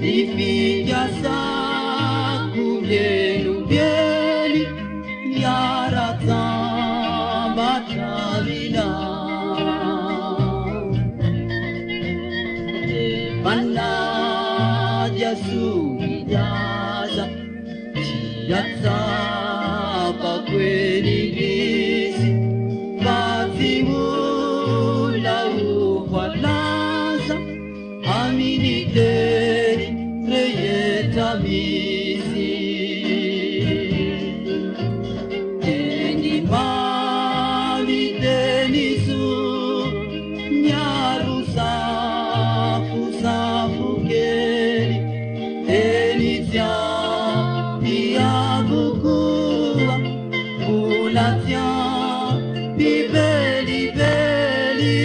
Nifikia saku vyenu vyeli yarata batalina Mana jasumi jaza Yatsa pakweli gisi Patimula ufalaza Aminiteri reyeta misi Teni mali teni su Nyaru safu safu keli Teni tia Pia bukua Pula tia Bibeli beli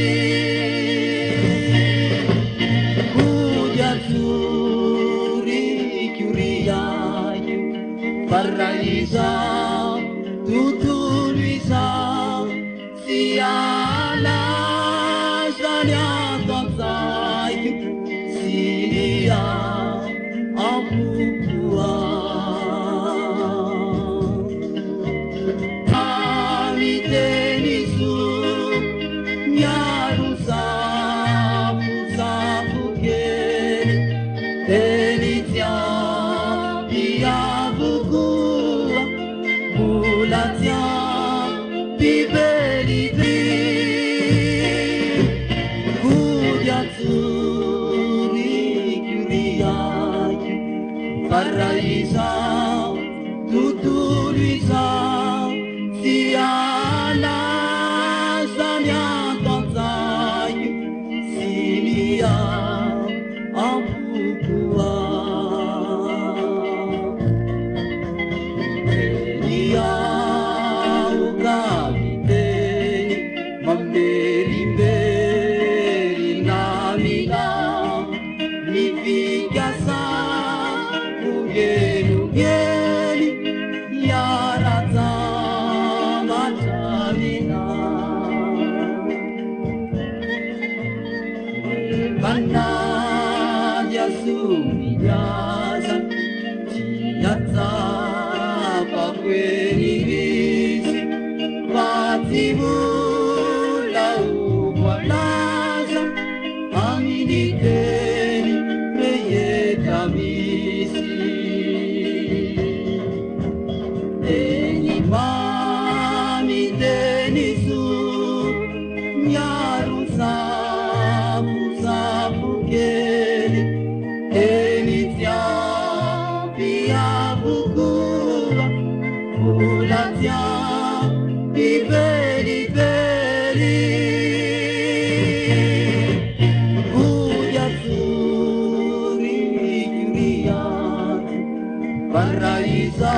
Kujaturi kyuriayu Paraisa Tutulisa Siala Sanya Tatsayu Silia Apukua Amitenisu Nyaru safu safu keli Tenitia Pia bukua Mulatia Bibeli Kujatsuri kyuriayu Paraisa Tutulisa Siala Sanya Tatsayu Silia Apukua Silia Ukamiteni Mamberi mberi namina Nifika saku vyenu vyeli Yarata matamina Mana jasumi jaza Yatsa pakweli gisi Patimula ufalaza Aminiteni reyeta misi Teni mami teni su Nyaru safu safu keli Teni tia Pia bukua Pula tia Bibeli beli Kujatsuri kyuriayu Paraisa